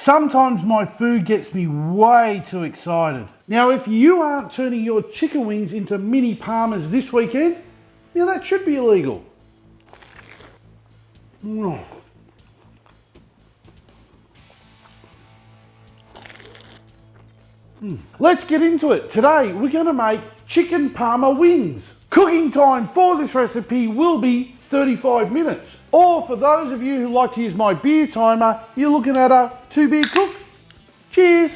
Sometimes my food gets me way too excited. Now, if you aren't turning your chicken wings into mini parmas this weekend, now that should be illegal. Let's get into it. Today, we're gonna make chicken parma wings. Cooking time for this recipe will be 35 minutes. Or for those of you who like to use my beer timer, you're looking at a 2-beer cook. Cheers.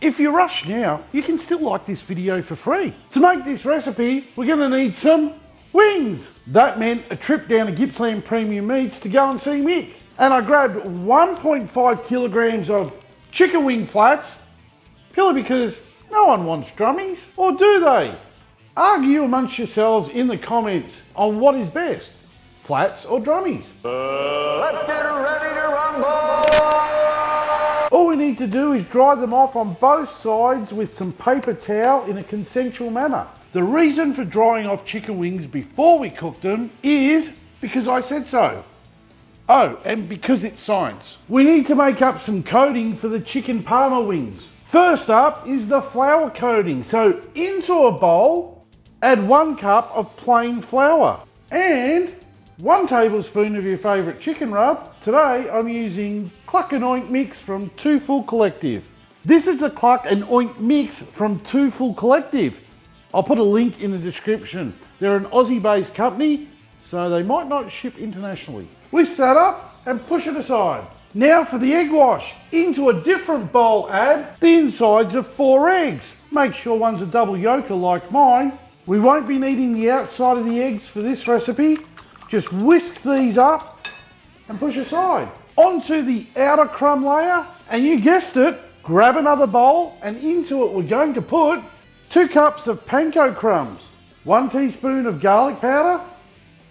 If you rush now, you can still like this video for free. To make this recipe, we're gonna need some wings. That meant a trip down to Gippsland Premium Meats to go and see Mick. And I grabbed 1.5 kilograms of chicken wing flats, purely because no one wants drummies, or do they? Argue amongst yourselves in the comments on what is best, flats or drummies. Let's get ready to rumble! All we need to do is dry them off on both sides with some paper towel in a consensual manner. The reason for drying off chicken wings before we cook them is because I said so. Oh, and because it's science. We need to make up some coating for the chicken parma wings. First up is the flour coating. So into a bowl, add 1 cup of plain flour and 1 tablespoon of your favourite chicken rub. Today I'm using Cluck and Oink mix from Two Full Collective. This is a Cluck and Oink mix from Two Full Collective. I'll put a link in the description. They're an Aussie-based company, so they might not ship internationally. Whisk that up and push it aside. Now for the egg wash. Into a different bowl, add the insides of 4 eggs. Make sure one's a double yolker like mine. We won't be needing the outside of the eggs for this recipe. Just whisk these up and push aside. Onto the outer crumb layer, and you guessed it, grab another bowl, and into it we're going to put 2 cups of panko crumbs, 1 teaspoon of garlic powder,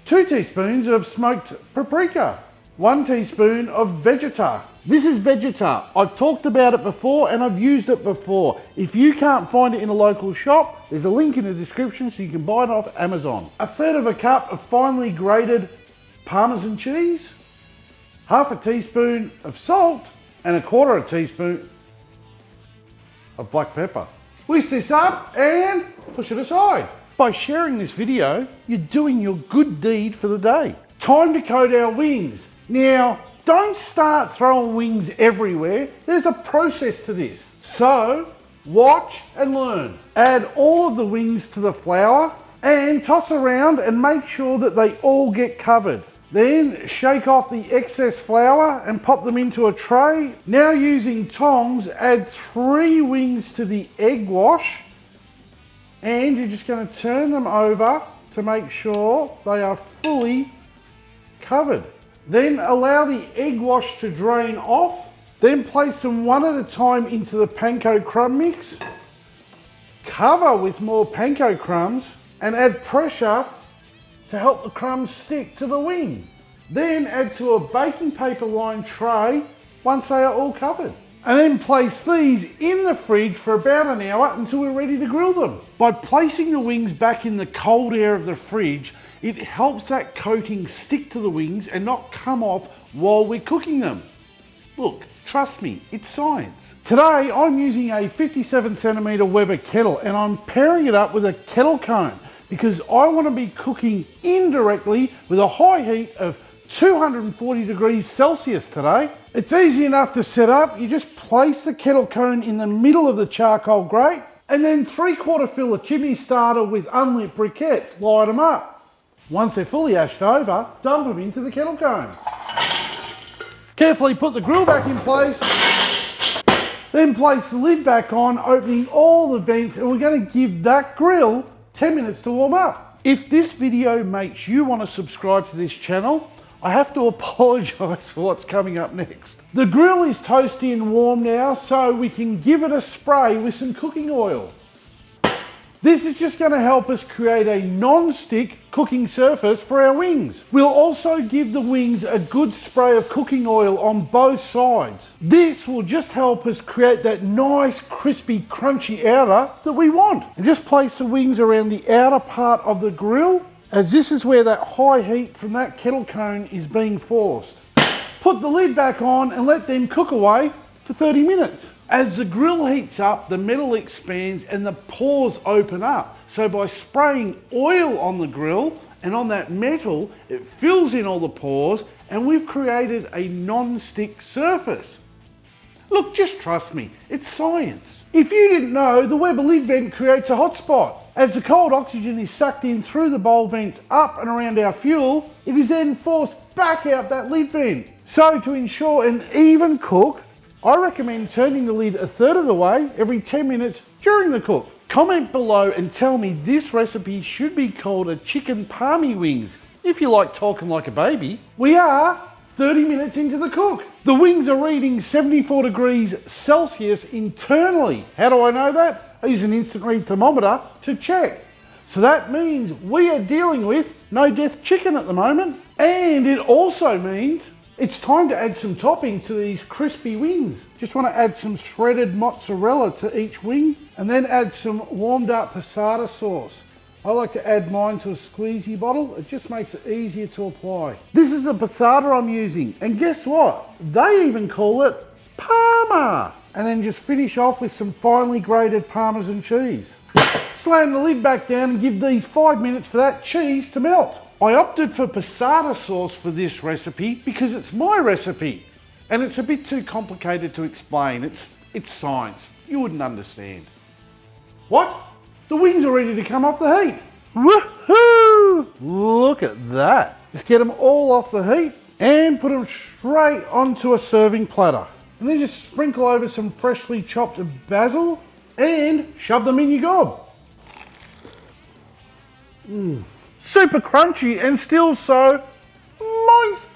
2 teaspoons of smoked paprika, 1 teaspoon of Vegeta. This is Vegeta. I've talked about it before and I've used it before. If you can't find it in a local shop, there's a link in the description so you can buy it off Amazon. 1/3 cup of finely grated Parmesan cheese, 1/2 teaspoon of salt, and 1/4 teaspoon of black pepper. Whisk this up and push it aside. By sharing this video, you're doing your good deed for the day. Time to coat our wings. Now, don't start throwing wings everywhere. There's a process to this. So, watch and learn. Add all of the wings to the flour and toss around and make sure that they all get covered. Then shake off the excess flour and pop them into a tray. Now using tongs, add 3 wings to the egg wash and you're just going to turn them over to make sure they are fully covered. Then allow the egg wash to drain off. Then place them one at a time into the panko crumb mix. Cover with more panko crumbs and add pressure to help the crumbs stick to the wing. Then add to a baking paper lined tray once they are all covered. And then place these in the fridge for about an hour until we're ready to grill them. By placing the wings back in the cold air of the fridge, it helps that coating stick to the wings and not come off while we're cooking them. Look, trust me, it's science. Today I'm using a 57cm Weber kettle and I'm pairing it up with a kettle cone because I want to be cooking indirectly with a high heat of 240 degrees Celsius today. It's easy enough to set up. You just place the kettle cone in the middle of the charcoal grate and then 3/4 fill a chimney starter with unlit briquettes. Light them up. Once they're fully ashed over, dump them into the kettle cone. Carefully put the grill back in place, then place the lid back on, opening all the vents, and we're going to give that grill 10 minutes to warm up. If this video makes you want to subscribe to this channel, I have to apologise for what's coming up next. The grill is toasty and warm now, so we can give it a spray with some cooking oil. This is just going to help us create a non-stick cooking surface for our wings. We'll also give the wings a good spray of cooking oil on both sides. This will just help us create that nice, crispy, crunchy outer that we want. And just place the wings around the outer part of the grill, as this is where that high heat from that kettle cone is being forced. Put the lid back on and let them cook away for 30 minutes. As the grill heats up, the metal expands and the pores open up. So by spraying oil on the grill and on that metal, it fills in all the pores and we've created a non-stick surface. Look, just trust me, it's science. If you didn't know, the Weber lid vent creates a hotspot. As the cold oxygen is sucked in through the bowl vents up and around our fuel, it is then forced back out that lid vent. So to ensure an even cook, I recommend turning the lid a third of the way every 10 minutes during the cook. Comment below and tell me this recipe should be called a chicken parmi wings, if you like talking like a baby. We are 30 minutes into the cook. The wings are reading 74 degrees Celsius internally. How do I know that? I use an instant read thermometer to check. So that means we are dealing with no death chicken at the moment. And it also means it's time to add some toppings to these crispy wings. Just want to add some shredded mozzarella to each wing and then add some warmed up passata sauce. I like to add mine to a squeezy bottle. It just makes it easier to apply. This is a passata I'm using, and guess what? They even call it parma. And then just finish off with some finely grated Parmesan cheese. Slam the lid back down and give these 5 minutes for that cheese to melt. I opted for passata sauce for this recipe because it's my recipe. And it's a bit too complicated to explain. It's science. You wouldn't understand. What? The wings are ready to come off the heat. Woohoo! Look at that. Just get them all off the heat and put them straight onto a serving platter. And then just sprinkle over some freshly chopped basil and shove them in your gob. Super crunchy and still so moist.